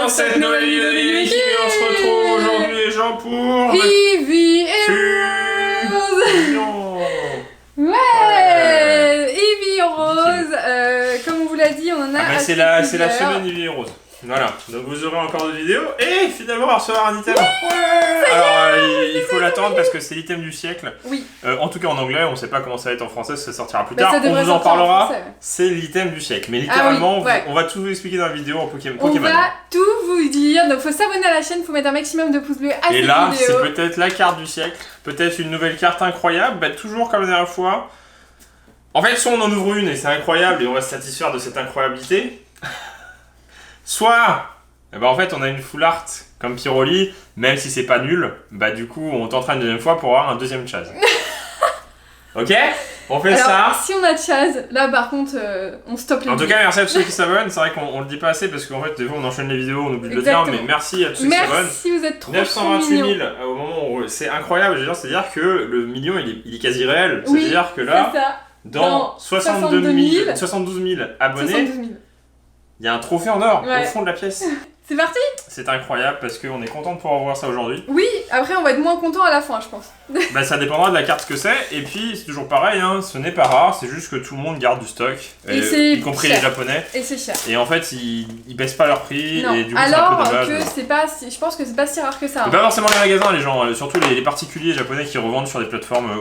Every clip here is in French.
dans cette nouvelle vidéo de Mickey, on se retrouve aujourd'hui les gens pour... Eevee et Rose. Ouais, Eevee et Rose, comme on vous l'a dit, on en a c'est la semaine Eevee et Rose. Voilà, donc vous aurez encore des vidéos et finalement on va recevoir un item. Alors il faut l'attendre parce que c'est l'item du siècle. Oui. En tout cas en anglais, on sait pas comment ça va être en français, ça sortira plus tard. Ça On vous en parlera. Ouais. C'est l'item du siècle. Mais littéralement, ouais. on va tout vous expliquer dans la vidéo en Pokémon. On va tout vous dire, donc faut s'abonner à la chaîne, faut mettre un maximum de pouces bleus à cette vidéo. Et là, c'est peut-être la carte du siècle, peut-être une nouvelle carte incroyable, bah, toujours comme la dernière fois. En fait, soit on en ouvre une et c'est incroyable et on va se satisfaire de cette incroyabilité. Soit... Eh ben en fait on a une full art comme Pyroli, même si c'est pas nul, bah du coup on tentera une deuxième fois pour avoir un deuxième Chaz. Ok? On fait ça. Si on a Chaz, là par contre on stoppe les En tout cas merci à tous ceux qui s'abonnent, c'est vrai qu'on le dit pas assez parce qu'en fait des fois on enchaîne les vidéos, on oublie de le dire, mais merci à tous ceux qui s'abonnent. Merci, vous êtes trop 928 000 au moment où c'est incroyable, c'est-à-dire que le million il est quasi réel, c'est-à-dire que là, dans 72 000 abonnés, il y a un trophée en or au fond de la pièce. C'est parti! C'est incroyable parce qu'on est content de pouvoir voir ça aujourd'hui. Oui, après on va être moins content à la fin, je pense. Bah ça dépendra de la carte que c'est, et puis c'est toujours pareil, hein, ce n'est pas rare, c'est juste que tout le monde garde du stock, y compris les japonais. Et c'est cher. Et en fait, ils baissent pas leur prix, non. et du coup c'est un peu dommage. Que c'est pas, je pense que c'est pas si rare que ça. Hein. Pas forcément les magasins, les gens, surtout les particuliers japonais qui revendent sur des plateformes,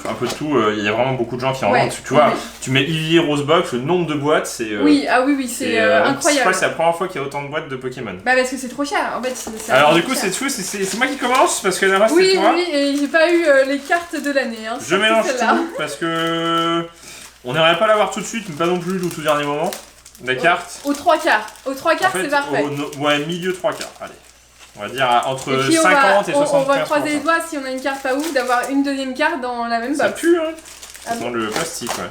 un peu de tout, il y a vraiment beaucoup de gens qui en vendent. Tu vois, tu mets Eevee Rosebox, le nombre de boîtes, c'est... oui, c'est incroyable. Je crois que c'est la première fois qu'il y a autant de boîtes de Pokémon. Bah parce que c'est trop cher, en fait. Alors du coup c'est moi qui commence, parce que la dernière fois c'était toi. Oui, et j'ai pas eu les cartes de l'année. Hein, je mélange tout, parce que... On n'aimerait pas l'avoir tout de suite, mais pas non plus au tout dernier moment. La carte. Aux 3 quarts. Aux 3 quarts, c'est parfait. Ouais, milieu 3 quarts, allez. On va dire entre 50 et 75%. On va croiser les doigts si on a une carte pas ouf, d'avoir une deuxième carte dans la même box. Ça pue, hein. Dans le plastique, ouais.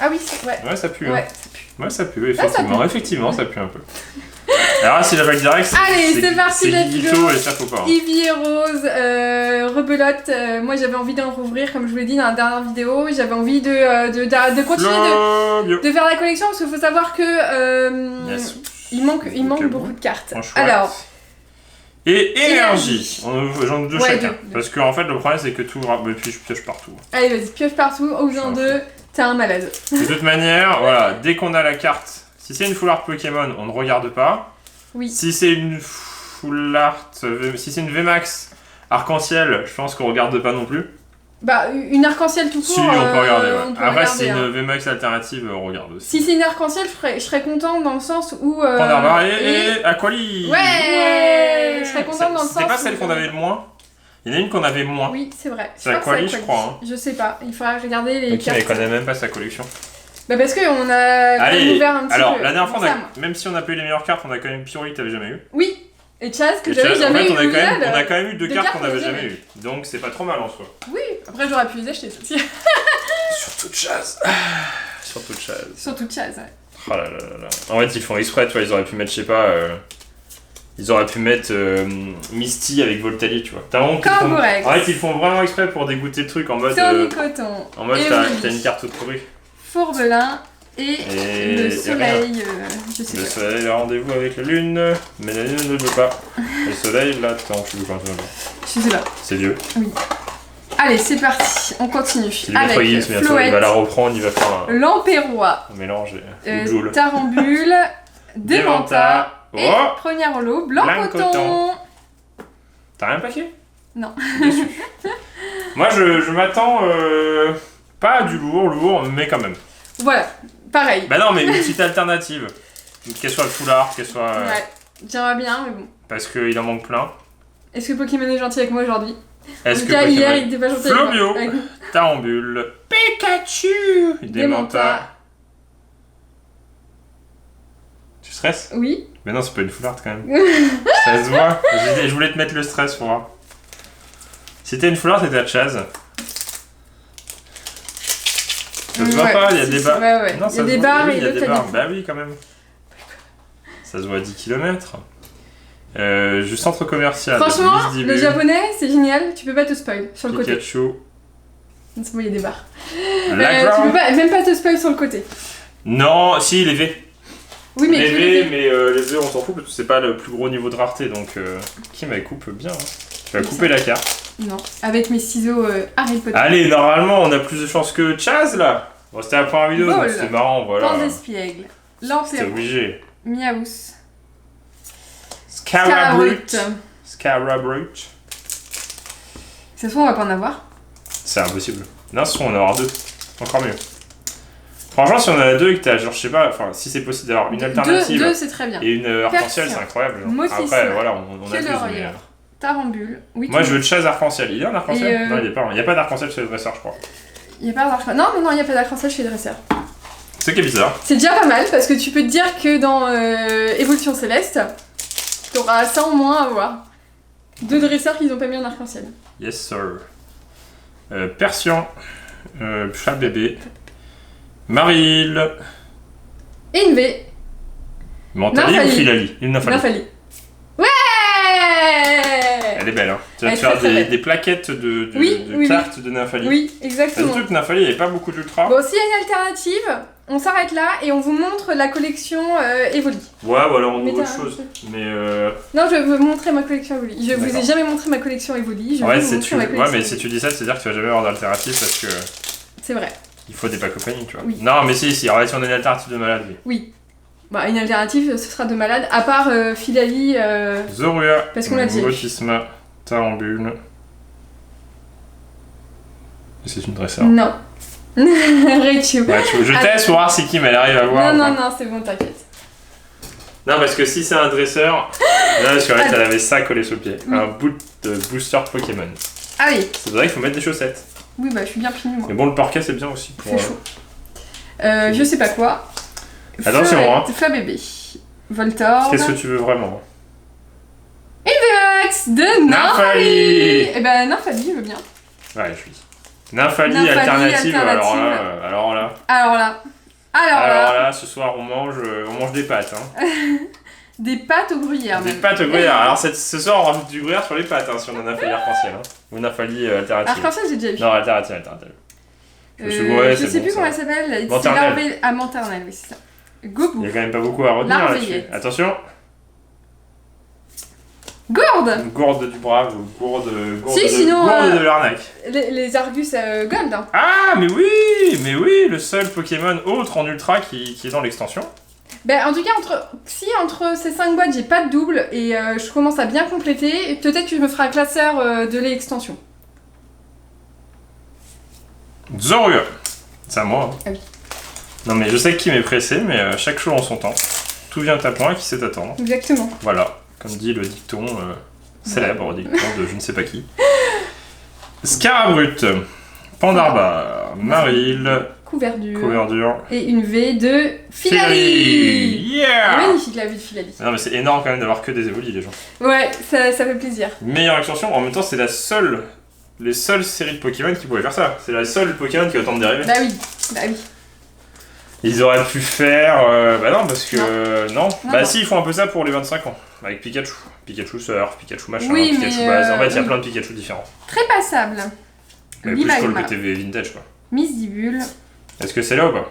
Ah oui, ouais, ça pue. Ouais, hein. Ça pue, effectivement. Effectivement, ça pue un peu. Alors là, c'est la vague directe. Allez, c'est parti la vidéo. Et ça faut pas. Eevee et Rose, rebelote. Moi, j'avais envie d'en rouvrir, comme je vous l'ai dit dans la dernière vidéo. J'avais envie de continuer de faire la collection parce qu'il faut savoir que il manque beaucoup de cartes. Alors. Et énergie. J'en ai deux chacun. Parce que en fait, le problème c'est que tout. Et puis je pioche partout. Allez, vas-y, pioche partout. Au besoin de. T'es un malade. De toute manière, voilà, dès qu'on a la carte. Si c'est une full art Pokémon, on ne regarde pas. Oui. Si c'est une full art, si c'est une VMAX arc-en-ciel, je pense qu'on regarde pas non plus. Bah, une arc-en-ciel tout court. Si, on peut regarder, ouais. Après, si c'est une VMAX alternative, on regarde aussi. Si c'est une arc-en-ciel, je serais contente dans le sens où. Pandarbar et Aquali. Ouais. Je serais contente dans le sens. C'était pas celle qu'on avait le moins? Il y en a une qu'on avait moins. Oui, c'est vrai. C'est Aquali, je crois. Hein. Je sais pas, il faudra regarder les cartes. Mais elle connaît même pas sa collection. Bah parce qu'on a ouvert un petit peu. Alors, la dernière fois, même si on a pas eu les meilleures cartes, on a quand même Pyroli que t'avais jamais eu. Oui, et Chaz que j'avais jamais eu. En fait, on a quand même eu deux cartes qu'on avait jamais eu. Donc c'est pas trop mal en soi. Oui, après j'aurais pu les acheter aussi. Surtout Chaz. Surtout Chaz. Surtout Chaz, ouais. Oh là là là là. En fait, ils font exprès, tu vois, ils auraient pu mettre, je sais pas... Ils auraient pu mettre Misty avec Voltali, tu vois. En fait, ils font vraiment exprès pour dégoûter le truc en mode... Coton. En mode, t'as une carte toute pourrie. Fourbelin et le soleil, je sais pas. Le soleil a rendez-vous avec la lune, mais la lune ne veut pas. Le soleil l'attend, je sais pas. C'est vieux. Oui. Allez, c'est parti, on continue. Avec il va la reprendre, il va faire un... Lampérois. Un mélange. Tarambule. Démenta. Et première holo, blanc coton. T'as rien paquet? Non. Déçu. Moi, je m'attends pas à du lourd, mais quand même. Voilà, pareil. Bah non, mais une petite alternative. Qu'elle soit le full art, qu'elle soit... Ouais, j'aimerais bien, mais bon. Parce qu'il en manque plein. Est-ce que Pokémon est gentil avec moi aujourd'hui? Est-ce que Pokémon... hier, il était pas gentil avec moi. Flobio, Tarambule, Pikachu, Démenta. Tu stresses? Oui. Mais non, c'est pas une full art quand même. Ça se voit. Je voulais te mettre le stress pour voir. Si t'es une full art, t'es à Chaz. Ça se voit pas, il y a des barres. Ouais. Non, il y a des barres et l'autre barres. Bah oui, quand même. Ça se voit à 10 km. Juste centre commercial. Franchement, le japonais, c'est génial. Tu peux pas te spoil sur le côté. Pikachu. C'est bon, il y a des barres. Tu peux même pas te spoil sur le côté. Non, si, il est V. Oui, mais les œufs, on s'en fout parce que c'est pas le plus gros niveau de rareté. Donc, Kim, elle coupe bien. Hein. Tu vas couper la carte. Non, avec mes ciseaux Harry Potter. Allez, normalement, on a plus de chance que Chaz, là. Bon, c'était la première vidéo, donc c'était marrant, voilà. Pan d'espiègle. C'était obligé. Miaous. Scarabrut. Ça se trouve, on va pas en avoir. C'est impossible. Non, ce on en avoir 2. Encore mieux. Franchement, si on en a 2 et que t'as, genre, je sais pas, enfin, si c'est possible d'avoir une alternative. 2, c'est très bien. Et une arc-en-ciel, c'est incroyable. Après, voilà, on a plus. Mais... Tarambule. Oui, moi, je veux de chasse arc-en-ciel. Il y a un arc-en-ciel Non, il n'y a pas d'arc-en-ciel chez les dresseurs, je crois. Il n'y a pas d'arc-en-ciel. Non, il n'y a pas d'arc-en-ciel chez les dresseurs. C'est qui est bizarre. C'est déjà pas mal parce que tu peux te dire que dans Évolution Céleste, t'auras ça en moins à voir. 2 dresseurs qui n'ont pas mis en arc-en-ciel. Yes, sir. Persian. Chat bébé. Maril. Et une V. Mentali ou Filali? Une Nymphali. Ouais! Elle est belle, hein. Tu vas te faire des plaquettes de cartes de Nymphali. Oui, exactement. Le truc, Nymphali, il n'y avait pas beaucoup d'ultra. Bon, s'il y a une alternative, on s'arrête là et on vous montre la collection Evoli. Ouais, voilà, on voit autre chose. Mais non, je veux montrer ma collection Evoli. Je vous ai jamais montré ma collection Evoli. Ouais, mais si tu dis ça, c'est-à-dire que tu vas jamais avoir d'alternative parce que. C'est vrai. Il faut des pack opening, tu vois. Oui. Non, mais si, si on a une alternative de malade, oui. Oui. Bah, une alternative, ce sera de malade, à part Filali. Zorua. Parce qu'on l'a dit. Votisma, Tarambule. C'est une dresseur. Non. Raichu. Ouais, je teste pour voir si Kim elle arrive à voir. Non, c'est bon, t'inquiète. Non, parce que si c'est un dresseur. Là, parce qu'en fait, elle avait ça collé sur le pied. Un boot de booster Pokémon. Ah oui. C'est vrai qu'il faut mettre des chaussettes. Oui, bah je suis bien pieds nus, moi. Mais bon, le parquet c'est bien aussi. C'est chaud. Je sais pas quoi. Attention, hein. Fla bébé. Voltorb. Qu'est-ce que tu veux vraiment? Inverx de Nymphali. Eh ben, Nymphali, je veux bien. Ouais, je suis. Nymphali alternative, alors là, ce soir on mange des pâtes. Hein. Des pâtes au gruyère, Des pâtes au gruyère. Alors ce soir on rajoute du gruyère sur les pâtes hein, si on a Nymphali arc-en-ciel. Hein. Ou Nymphali alternative. Arc-en-ciel, j'ai déjà vu. Non, alternative. Je sais plus comment elle s'appelle. C'est l'armée à Maternelle, oui, c'est ça. Gobo. Il y a quand même pas beaucoup à retenir là-dessus. Attention. Gourde. Gourde du brave ou gourde de l'arnaque. Les Argus Gold. Hein. Ah, mais oui, le seul Pokémon autre en ultra qui est dans l'extension. Ben, en tout cas, entre ces 5 boîtes, j'ai pas de double et je commence à bien compléter, peut-être que je me ferai un classeur de l'extension. Zorua. C'est à moi. Hein. Ah oui. Non, mais je sais que Kim est pressé, mais chaque chose en son temps. Tout vient à point et qui sait attendre. Exactement. Voilà, comme dit le dicton célèbre dicton de je ne sais pas qui. Scarabrut. Pandarba. Maril. Couverture. Et une V de Filali. Yeah. Magnifique la V de Filali. Non mais c'est énorme quand même d'avoir que des évolis les gens. Ouais, ça fait plaisir. Meilleure extension, en même temps c'est les seules séries de Pokémon qui pouvaient faire ça. C'est la seule Pokémon qui a autant de dérivés. Bah oui. Ils auraient pu faire... bah non parce que... Non. Si ils font un peu ça pour les 25 ans. Avec Pikachu. Pikachu Surf, Pikachu machin, Pikachu base. En fait il y a plein de Pikachu différents. Très passable. Mais plus que le côté vintage quoi. Misdibule. Est-ce que c'est là ou pas? De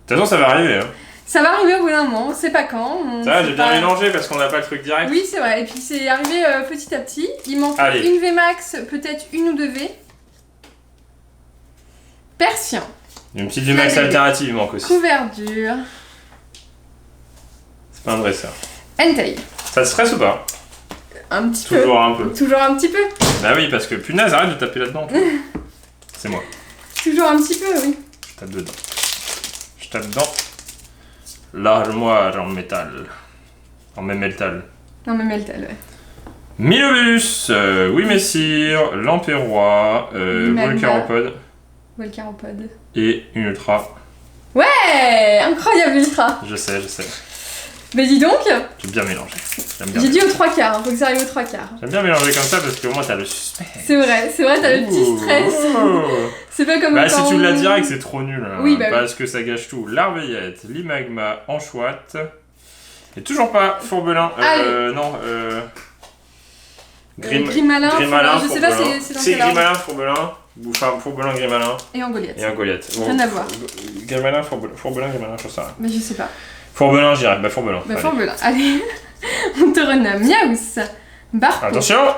toute façon, ça va arriver. Hein. Ça va arriver au bout d'un moment, c'est pas quand. Ça va, j'ai bien mélangé parce qu'on n'a pas le truc direct. Oui, c'est vrai, et puis c'est arrivé petit à petit. Il manque une V max, peut-être une ou deux V. Persian. Une petite V max alternative, il manque aussi. Couverture. C'est pas un dresseur. Entei. Ça te stresse ou pas? Un petit peu. Toujours un peu. Toujours un petit peu. Bah oui, parce que punaise, arrête de taper là-dedans. C'est moi. Toujours un petit peu, oui. Je tape dedans. Je tape dedans. L'armoire en métal. En métal. En métal, ouais. Milobus, oui messire, Lampérois, Volcaropode. Volcaropode. Et une ultra. Ouais, incroyable ultra. Je sais. Mais dis donc. J'ai bien mélangé. J'ai dit aux 3 quarts, faut que ça arrive aux 3 quarts. J'aime bien mélanger comme ça parce qu'au moins t'as le suspense. C'est vrai, t'as le petit stress. C'est pas comme quand... si tu l'as direct, c'est trop nul. Hein, oui, parce que ça gâche tout. Larveillette, Limagma, Anchouette. Et toujours pas Fourbelin. Grimalin, je sais pas, c'est dans c'est Grimalin, Fourbelin. Enfin, Fourbelin, Grimalin. Et Angoliette. Rien à voir. Grimalin, Fourbelin, Grimalin, je sais pas. Mais je sais pas. Fourbelin, j'irai. Bah, Fourbelin. Bah, Fourbelin. Allez, on te renomme Miaous. Barpo. Attention!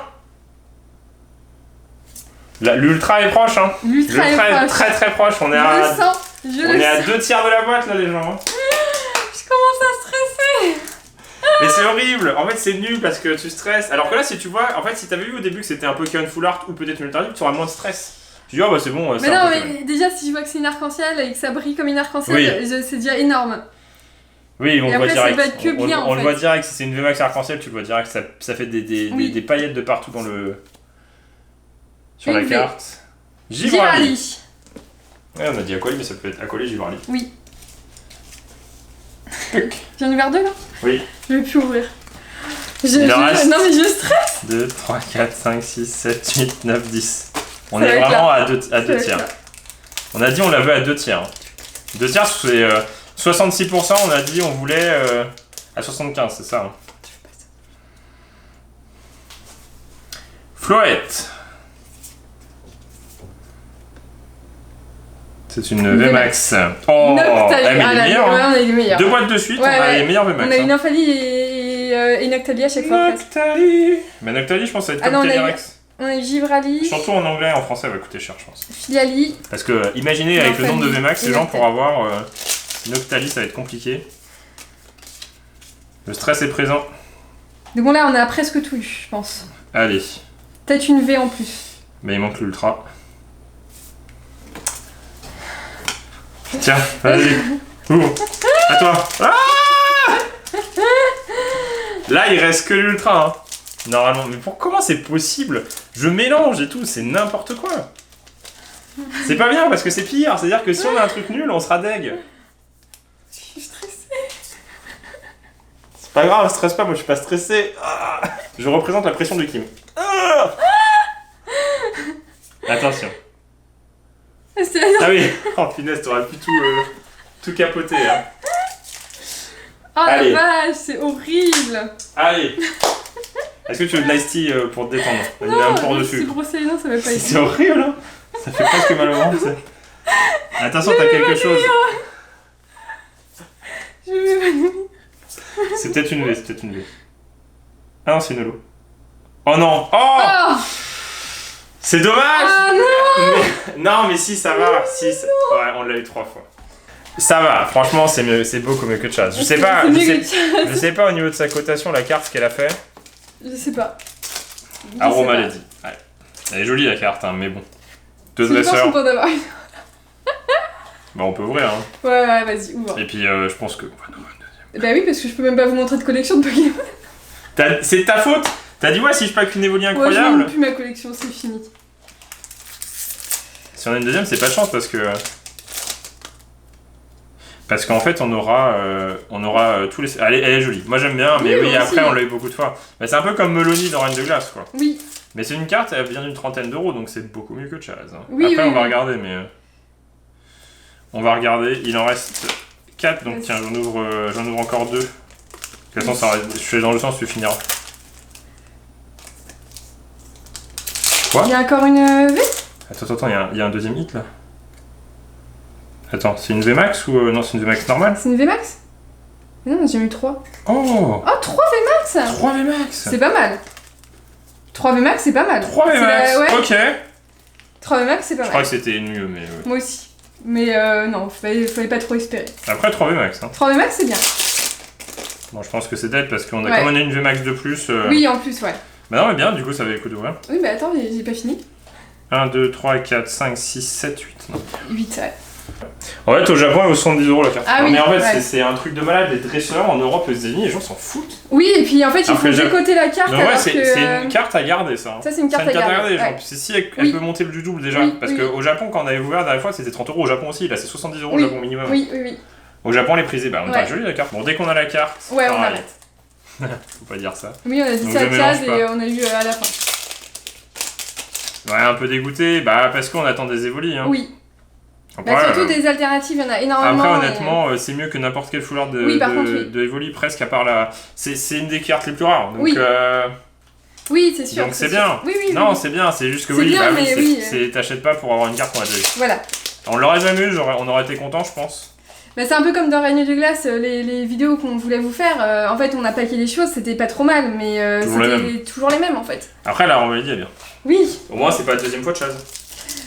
L'ultra est proche, hein. L'ultra est très très proche. On est à 2 tiers de la boîte, là, les gens. Hein. Je commence à stresser. Mais c'est horrible. En fait, c'est nul parce que tu stresses. Alors que là, si tu vois, en fait, si t'avais vu au début que c'était un Pokémon Full Art ou peut-être une Ultra Libre, tu auras moins de stress. Tu dis, oh bah c'est bon. Mais non, mais déjà, si je vois que c'est une arc-en-ciel et que ça brille comme une arc-en-ciel, c'est déjà énorme. Oui, on le voit direct. Ça va être que bien, on le voit direct. Si c'est une VMAX arc-en-ciel, tu le vois direct. Ça fait des paillettes de partout dans le. Sur la carte. Givrali. Ouais, on a dit Aquali, mais ça peut être Aquali, Givrali. Oui. J'en ai vers 2 là? Oui. Je vais plus ouvrir. Non mais je stresse. 2, 3, 4, 5, 6, 7, 8, 9, 10. On est vraiment à 2 tiers. On a dit on la veut à 2 tiers. 2 tiers, c'est 66%, on a dit on voulait à 75, c'est ça. Hein. Floette. C'est une VMAX. Oh, elle est meilleure. 2 boîtes de suite, on a les meilleures VMAX. On a une Nymphalie et Noctalie à chaque fois. Noctalie. Mais Noctalie, je pense que ça va être comme Calyrex. On a Givrali. Surtout en anglais, en français, ça va coûter cher, je pense. Filiali. Parce que, imaginez avec le nombre de VMAX, les gens pour avoir Noctalie, ça va être compliqué. Le stress est présent. Donc bon, là, on a presque tout eu, je pense. Allez. Peut-être une V en plus. Mais il manque l'ultra. Tiens, vas-y. Ouvre. À toi. Ah, là, il reste que l'ultra. Hein. Normalement. Mais comment c'est possible? Je mélange et tout. C'est n'importe quoi. C'est pas bien parce que c'est pire. C'est-à-dire que si on a un truc nul, on sera deg. Je suis stressée. C'est pas grave, stresse pas. Moi, je suis pas stressé. Ah, je représente la pression du Kim. Ah, attention. Ah oui, oh punaise, t'aurais pu tout capoter. Hein. Oh allez. La vache, c'est horrible. Allez. Est-ce que tu veux de l'ice tea pour te détendre? Non, un dessus. Si brosser les dents, ça va pas être. C'est horrible, hein. Ça fait presque mal au ventre. Attention, t'as quelque chose. Je vais m'évanouir. C'est peut-être une V, Ah non, c'est une holo. Oh non. Oh, c'est dommage. Ah non. Non, mais si, ça va. Si, ouais, on l'a eu 3 fois. Ça va, franchement, c'est beaucoup mieux que Chaz. Je sais pas au niveau de sa cotation, la carte, ce qu'elle a fait. Je sais pas. Aroma l'a dit. Ouais. Elle est jolie la carte, hein, mais bon. 2 dresseurs. Je suis pas d'avoir une. Bah, on peut ouvrir, hein. Ouais, vas-y, ouvre. Et puis, je pense que. On va ouvrir une deuxième. Bah oui, parce que je peux même pas vous montrer de collection de Pokémon. C'est ta faute. T'as dit, ouais, si je pack une évolution incroyable. Ouais, je n'ai plus ma collection, c'est fini. Si on a une deuxième, c'est pas de chance parce que. Parce qu'en fait, on aura tous les. Elle est jolie. Moi, j'aime bien, mais oui, après, on l'a eu beaucoup de fois. Mais c'est un peu comme Melony dans Reine de Glace, quoi. Oui. Mais c'est une carte, elle vient d'une 30aine d'euros, donc c'est beaucoup mieux que Chaz. Hein. Oui, après, oui, on va regarder, mais. On va regarder. Il en reste 4, donc tiens, j'en ouvre encore 2. De toute façon, je suis dans le sens, tu finiras. Quoi? Il y a encore une V? Attends, il y a un deuxième hit là. Attends, c'est une VMAX ou non, c'est une VMAX normale? C'est une VMAX? Non, j'ai eu 3. Oh! Oh, 3 VMAX! 3 VMAX! C'est pas mal. 3 VMAX, c'est pas mal. 3 VMAX, ouais. Ok. 3 VMAX, c'est pas mal. Je crois que c'était mieux, mais. Ouais. Moi aussi. Mais non, fallait pas trop espérer. Après 3 VMAX. Hein. 3 VMAX, c'est bien. Bon, je pense que c'est dead parce qu'on a comme on a une VMAX de plus. Oui, en plus, ouais. Bah non, mais bien, du coup, ça va écouter d'ouvrir. Oui, mais attends, j'ai pas fini. 1, 2, 3, 4, 5, 6, 7, 8. Non. 8, ouais. En fait, au Japon, elle vaut 70 € la carte. Ah, non, oui, mais en fait, c'est un truc de malade. Les dresseurs en Europe et aux États-Unis, les gens s'en foutent. Oui, et puis en fait, il faut décoter la carte. Non, ouais, c'est une carte à garder, ça. Hein. Ça, c'est une carte à garder. Genre, si elle peut monter du double déjà. Parce qu'au Japon, quand on avait ouvert la dernière fois, c'était 30 € au Japon aussi. Là, c'est 70 € au Japon minimum. Oui. Au Japon, les prisés, bah, on a jolie la carte. Bon, dès qu'on a la carte. Ouais, on arrête. Faut pas dire ça. Oui, on a dit ça à Chaz et on a eu à la fin. Ouais, un peu dégoûté, bah parce qu'on attend des évolis. Hein. Oui. Après, surtout des alternatives, il y en a énormément. Après, honnêtement, c'est mieux que n'importe quel foulard de Evoli, presque, à part la. C'est une des cartes les plus rares. Donc, oui, c'est sûr. Donc c'est bien. Oui, non, c'est bien, c'est juste que t'achètes pas pour avoir une carte qu'on a déjà. Voilà. On l'aurait jamais eu, on aurait été content, je pense. Mais c'est un peu comme dans Règne de glace, les vidéos qu'on voulait vous faire, en fait on a paqué les choses, c'était pas trop mal, mais c'était toujours les mêmes en fait. Après la Romélie est bien. Oui. Au moins c'est pas la deuxième fois de Chaz.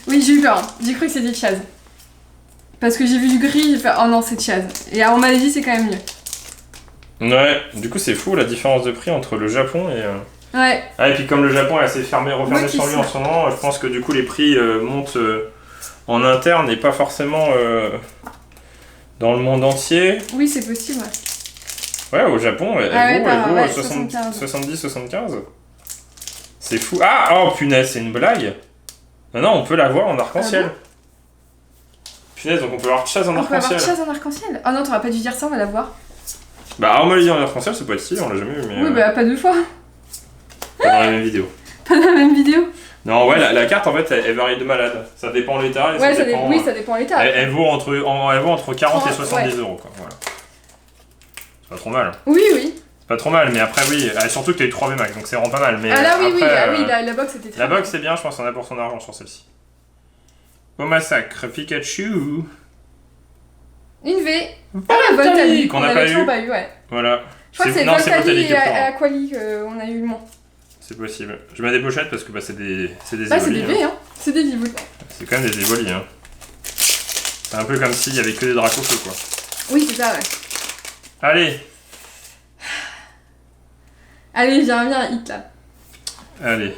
Oui, j'ai eu peur, j'ai cru que c'était Chaz. Parce que j'ai vu du gris, j'ai fait oh non c'est Chaz. Et on m'a dit c'est quand même mieux. Ouais, du coup c'est fou la différence de prix entre le Japon et... Ouais. Ah et puis comme le Japon est assez refermé sur lui en ce moment, je pense que du coup les prix montent en interne et pas forcément dans le monde entier. Oui c'est possible. Ouais au Japon, elle vaut 70-75. C'est fou. Ah oh punaise, c'est une blague. Non, on peut la voir en arc-en-ciel. Ah bon punaise, donc on peut avoir Chaz en arc-en-ciel. On peut avoir Chaz en arc-en-ciel. Oh non, t'aurais pas dû dire ça, on va la voir. Bah Armélie en arc-en-ciel, c'est pas être stylé, on l'a jamais vu. Mais, oui, bah pas deux fois. Pas dans la même vidéo. Pas dans la même vidéo. Non, ouais, la carte en fait, elle varie de malade. Ça dépend de l'état. Ouais, oui, ça dépend de l'état. Elle vaut entre 40 et 70 euros, quoi. Voilà. C'est pas trop mal. Oui, oui. C'est pas trop mal, mais après, oui, surtout que t'as eu 3 VMAX, donc c'est vraiment pas mal. Mais ah là, oui, après, oui, la box était très La box, c'est bien, je pense qu'on a pour son argent sur celle-ci. Au massacre, Pikachu. Une V. Ah, la Voltali, qu'on n'a pas eu. Ouais. Voilà. Je crois que c'est Voltali et Aquali qu'on a eu le moins. C'est possible. Je mets des pochettes parce que bah, c'est des Evoli. C'est des V, hein. C'est des Evoli. C'est quand même des Evoli, hein. C'est un peu comme s'il y avait que des Dracofeu, quoi. Oui, c'est ça, ouais. Allez. Allez, viens, un hit, là. Allez.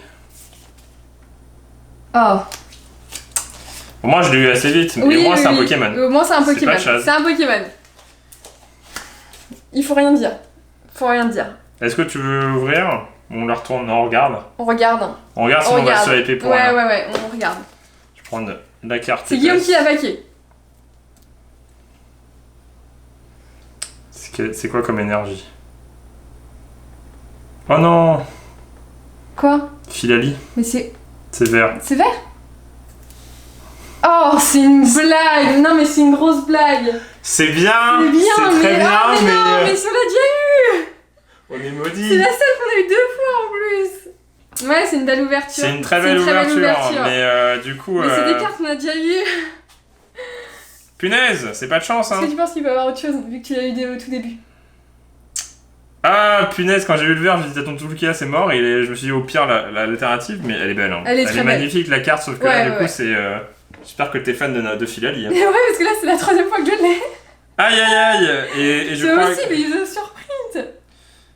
Oh. Au moins, je l'ai eu assez vite, mais au moins, c'est un Pokémon. Au moins, c'est un Pokémon. C'est un Pokémon. Il faut rien dire. Est-ce que tu veux ouvrir? On la retourne, non, on regarde. On regarde. On regarde si on va se hyper pour rien. Ouais, on regarde. Je vais prendre la carte. C'est Guillaume qui l'a vaqué. C'est quoi comme énergie? Oh non! Quoi? Filali. Mais c'est... C'est vert. C'est vert? Oh, c'est une blague! Non, mais c'est une grosse blague! C'est bien! C'est très bien, mais... non, mais on l'a déjà eu! On est maudits! C'est la seule qu'on a eu 2 fois en plus! Ouais, c'est une belle ouverture. C'est une très belle ouverture, mais du coup... Mais c'est des cartes qu'on a déjà eu! Punaise, c'est pas de chance, hein! Est-ce que tu penses qu'il peut y avoir autre chose, vu que tu l'as eu au tout début? Ah punaise, quand j'ai vu le vert, j'ai dit attends, tout le cas c'est mort, et je me suis dit au pire l'alternative, mais elle est belle, hein. Elle est magnifique la carte, sauf que là du coup c'est... J'espère que t'es fan de Filali. Hein. Ouais, parce que là c'est la 3ème fois que je l'ai. Aïe aïe aïe. Et je crois aussi, mais ils ont surprint.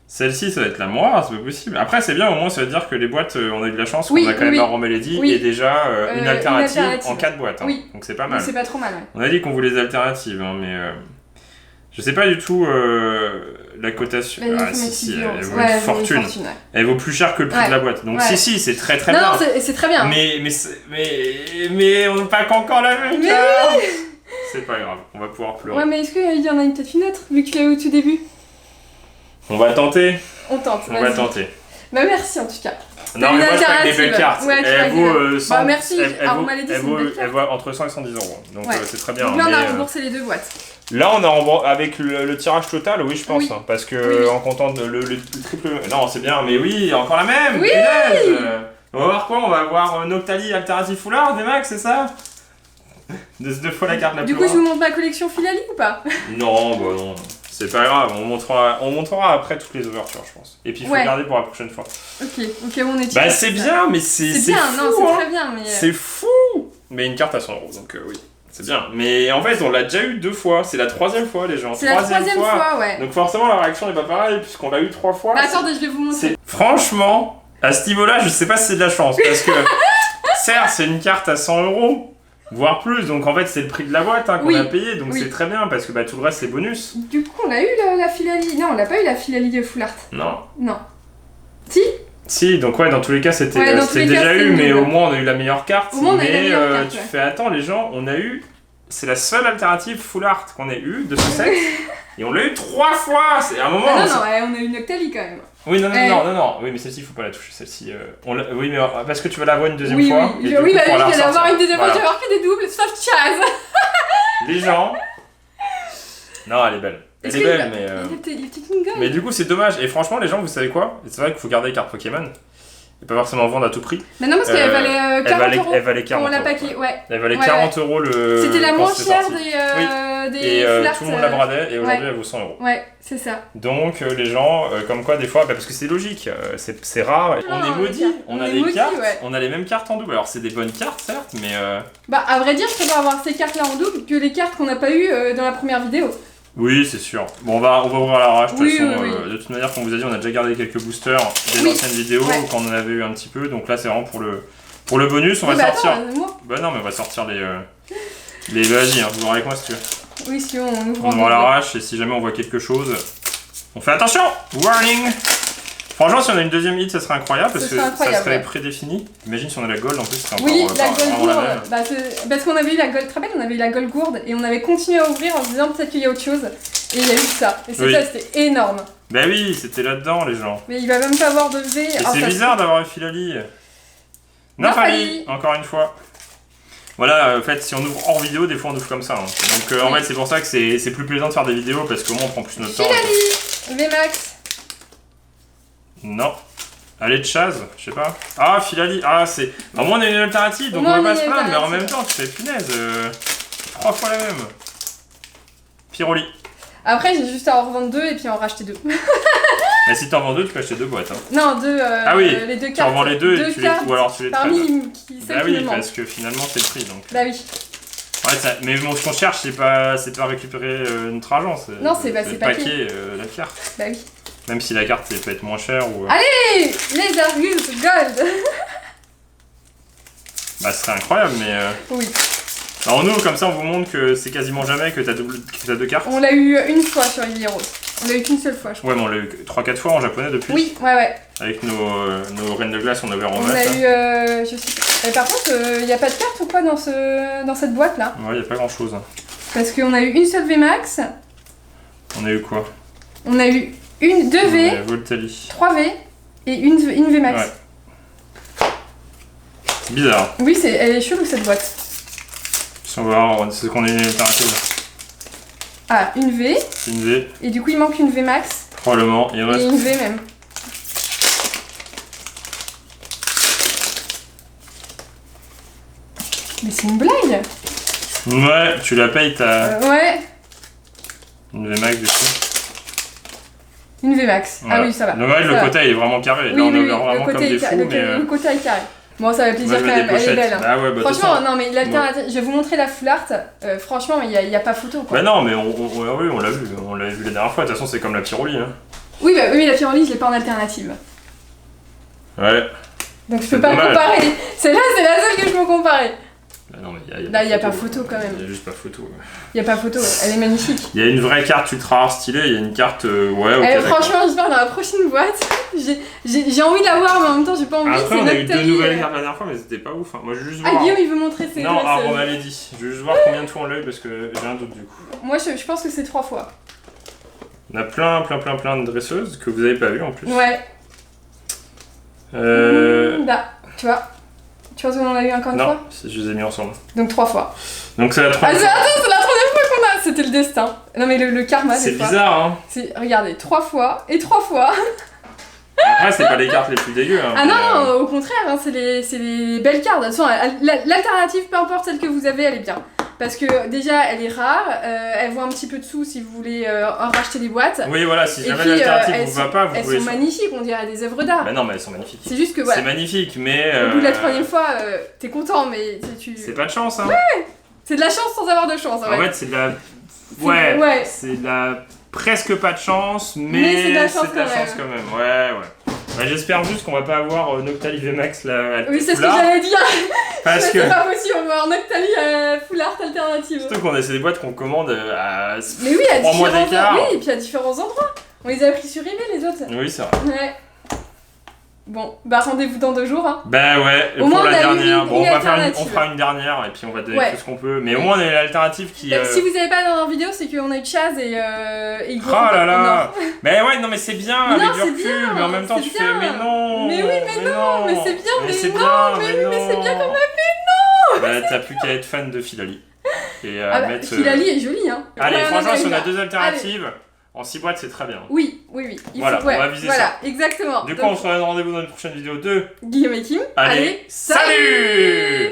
Celle-ci ça va être la moire, c'est pas possible. Après c'est bien, au moins ça veut dire que les boîtes, on a eu de la chance, qu'on a quand même un Romélie et déjà une alternative en 4 boîtes. Hein. Oui. Donc c'est pas mal. C'est pas trop mal, ouais. On a dit qu'on voulait des alternatives, hein, mais... Je sais pas du tout la cotation. Ah si, elle vaut une fortune. Ouais. Elle vaut plus cher que le prix de la boîte. Donc si, c'est très bien. Non, c'est très bien. Mais on n'a pas qu'encore la même carte. C'est pas grave, on va pouvoir pleurer. Ouais, mais est-ce qu'il y en a peut-être une autre, vu que tu l'as eu au tout début? On va tenter. On tente, on va tenter. Bah merci en tout cas. Non, mais moi je paye des belles cartes. Ouais, elle vaut 100, bah merci, elle vaut entre 100 et 110 euros. Donc c'est très bien. Donc là on a remboursé les 2 boîtes. Là, on a remboursé avec le tirage total, oui, je pense. Hein, parce que en comptant le triple. Non, c'est bien, mais oui, encore la même! Oui! On va voir quoi? On va avoir Noctali Alternative Foulard, des max, c'est ça? 2 fois la carte la plus Du coup, je vous montre ma collection Filali ou pas? Non, bah non. C'est pas grave, on montrera après toutes les ouvertures, je pense. Et puis il faut garder pour la prochaine fois. Ok, on est Bah c'est bien, mais c'est bien, fou, non, c'est très bien, mais... C'est fou! Mais une carte à 100 euros, donc oui. C'est bien, mais en fait on l'a déjà eu 2 fois, c'est la 3ème fois les gens. C'est la 3ème fois, ouais. Donc forcément la réaction n'est pas pareille puisqu'on l'a eu 3 fois. Bah attendez, je vais vous montrer. Franchement, à ce niveau-là, je sais pas si c'est de la chance parce que certes c'est une carte à 100 euros, voire plus, donc en fait c'est le prix de la boîte hein, qu'on a payé, donc c'est très bien parce que bah, tout le reste c'est bonus. Du coup on a eu la Filali, non on n'a pas eu la Filali de Full Art. Non. Non. Si, donc dans tous les cas c'était déjà eu, mais au moins on a eu la meilleure carte. Au moins on a eu la meilleure carte, tu fais attends les gens, on a eu, c'est la seule alternative full art qu'on ait eu de ce set, et on l'a eu 3 fois, c'est à un moment... Ah non, on a eu une Noctali quand même. Oui, non, oui mais celle-ci il faut pas la toucher, celle-ci... Oui mais parce que tu vas l'avoir une deuxième fois. Oui, je vais l'avoir une deuxième fois, je vais avoir que des doubles, sauf Chaz. Les gens... Non, elle est belle. Elle est belle, mais... Les petites mingles. Mais du coup, c'est dommage. Et franchement, les gens, vous savez quoi? C'est vrai qu'il faut garder les cartes Pokémon. et pas forcément vendre à tout prix. Mais non, parce qu'elle valait 40 euros. Elle valait 40 euros. On l'a euros. paqué, ouais. Elle valait 40 euros le. C'était la moins chère des et foulards. tout le monde la bradait et aujourd'hui elle vaut 100 euros. Ouais, c'est ça. Donc les gens, comme quoi des fois, parce que c'est logique, c'est rare, on est maudits, on a des cartes, on a les mêmes cartes en double. Alors c'est des bonnes cartes certes, mais. Bah à vrai dire, je préfère avoir ces cartes là en double que les cartes qu'on n'a pas eues dans la première vidéo. Oui, c'est sûr. Bon, on va ouvrir à l'arrache. De toute façon, de toute manière, comme vous a dit, on a déjà gardé quelques boosters des anciennes vidéos quand on en avait eu un petit peu. Donc là, c'est vraiment pour le bonus. On va sortir. Attends, bah non, mais on va sortir les vas-y, hein, vous avec moi si tu veux. Oui, si on ouvre. On ouvre à l'arrache et si jamais on voit quelque chose, on fait attention. Warning. Franchement, si on a une deuxième hit, ça serait incroyable parce que ça serait prédéfini. Imagine si on a la gold en plus, c'est encore la gold gourde. Parce qu'on avait eu la gold, très belle, on avait eu la gold gourde et on avait continué à ouvrir en se disant peut-être qu'il y a autre chose. Et il y a eu ça. Et ça, c'était énorme. Bah oui, c'était là-dedans les gens. Mais il va même pas avoir de V. Et c'est bizarre d'avoir eu Filali. Nafali, encore une fois. Voilà, en fait, si on ouvre hors vidéo, des fois on ouvre comme ça. Hein. Donc en fait, c'est pour ça que c'est plus plaisant de faire des vidéos parce qu'au moins on prend plus notre temps. Filali, VMAX. Non. Allez de Chaz, je sais pas. Ah, Filali, c'est. Au moins on a une alternative, donc on va pas se plaindre, mais en même temps, tu fais punaise. 3 fois la même. Piroli. Après, j'ai juste à en revendre 2 et puis en racheter 2. Mais si t'en vends 2, tu peux acheter 2 boîtes. Hein. Non, 2. Les 2 cartes. Tu en vends les 2 et ou alors tu les trades. Bah oui, parce que finalement c'est le prix. Donc. Bah oui. Ouais, mais bon, ce qu'on cherche, c'est pas récupérer notre argent. Non, c'est paquer la carte. Bah oui. Même si la carte peut être moins chère ou. Allez, les Argus Gold. Bah, ce serait incroyable, mais. Oui. Alors nous, comme ça, on vous montre que c'est quasiment jamais que t'as 2 cartes. On l'a eu une fois sur Lily Rose. On l'a eu qu'une seule fois, je crois. Ouais, mais on l'a eu 3-4 fois en japonais depuis. Oui, ouais. Avec nos reines de glace, on a ouvert en masse. On a eu, je sais pas. Par contre, il y a pas de carte ou quoi dans cette boîte là? Ouais, il y a pas grand chose. Parce qu'on a eu une seule VMAX. On a eu quoi? On a eu 2 V, Voltali. 3 V et une VMAX. Ouais. C'est bizarre. Oui, elle est chelou cette boîte. Si on va voir, c'est qu'on est une alternative. Ah, une V. Une V. Et du coup, il manque une VMAX. Probablement. Il reste... Et une V même. Mais c'est une blague. Ouais, tu la payes ta... ouais. Une VMAX du coup. Une VMAX. Voilà. Ah oui, ça va. Donc ouais, le quota il est vraiment carré. Oui, là on est vraiment comme des fous. Le quota est carré. Bon, ça va plaisir quand même, elle est belle. Hein. Ah ouais, bah, franchement, non mais l'alternative, je vais vous montrer la full art, franchement, il y a pas photo quoi. Bah non, mais on l'a vu la dernière fois, de toute façon c'est comme la Piroli. Hein. Oui, bah oui, la Piroli, je l'ai pas en alternative. Ouais. Donc je peux pas comparer. Celle-là, c'est la seule que je peux comparer. Bah non, mais il y a pas photo quand même. Il y a juste pas photo. Il y a pas photo, elle est magnifique. Il y a une vraie carte ultra rare stylée, il y a une carte ok. Franchement, j'espère dans la prochaine boîte. J'ai envie de la voir, mais en même temps, j'ai pas envie. Après, on a eu 2 nouvelles cartes la dernière fois, mais c'était pas ouf. Hein. Moi, je veux juste voir. Ah, Guillaume, il veut montrer ses. Non, on m'a dit. Je veux juste voir combien de fois on l'a eu parce que j'ai un doute du coup. Moi, je pense que c'est 3 fois. On a plein de dresseuses que vous avez pas vues en plus. Ouais. Là, tu vois. Tu vois où on en a eu encore une fois? Non, je les ai mis ensemble. Donc 3 fois. Donc c'est la 3e fois. Attends, c'est la 3e fois qu'on a. C'était le destin. Non mais le karma. C'est bizarre, hein. Regardez, 3 fois et 3 fois. Après, c'est pas les cartes les plus dégueu. Hein, ah non, au contraire, hein, c'est les belles cartes. De toute façon, l'alternative, peu importe celle que vous avez, elle est bien. Parce que déjà, elle est rare, elle vaut un petit peu de sous si vous voulez en racheter des boîtes. Oui, voilà, si jamais l'alternative vous va pas, vous pouvez... Elles sont magnifiques, on dirait des œuvres d'art. Bah non, mais elles sont magnifiques. C'est juste que voilà. C'est magnifique, mais... Au bout de la 3e fois, t'es content, mais c'est pas de chance, hein. Ouais. C'est de la chance sans avoir de chance, en fait. C'est de la... Ouais, c'est de la... Presque pas de chance, mais c'est de la chance quand même. Ouais. Bah, j'espère juste qu'on va pas avoir Noctali VMAX là. Oui, c'est ce que j'allais dire. Parce que c'est pas possible, on va avoir Noctali full art alternative. Surtout qu'on a des boîtes qu'on commande à 3 mois d'écart. Oui, et puis à différents endroits. On les a pris sur eBay les autres. Oui, c'est vrai. Ouais. Bon, bah rendez-vous dans 2 jours. Hein. Bah ouais, au pour la dernière. Bon, on fera une dernière et puis on va donner tout ce qu'on peut. Mais au moins on a l'alternative qui. Si vous avez pas dans la vidéo, c'est qu'on a eu Chaz et oh là là. Mais ouais, non mais c'est bien avec du recul, mais en même temps tu fais mais non. Mais oui, mais non, mais c'est bien, mais c'est non, bien, mais c'est bien quand même, mais non. Bah t'as plus qu'à être fan de Filali. Et Filali est jolie hein. Allez, franchement si on a 2 alternatives. En 6 boîtes, c'est très bien. Oui. Voilà, on va viser ça. Voilà, exactement. Du coup, on se donne rendez-vous dans une prochaine vidéo de Guillaume et Kim. Allez, salut